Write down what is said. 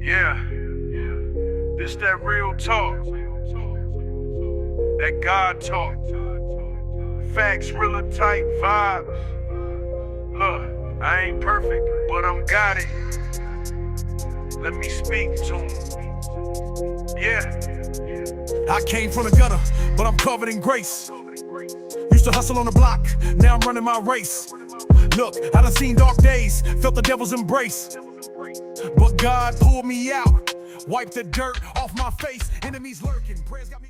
Yeah, this that real talk, that God talk, facts, real tight vibes. Look, I ain't perfect, but I'm got it. Let me speak to him. Yeah. I came from the gutter, but I'm covered in grace. Used to hustle on the block, now I'm running my race. Look, I done seen dark days, felt the devil's embrace. But God pulled me out, wiped the dirt off my face. Enemies lurking, prayers got me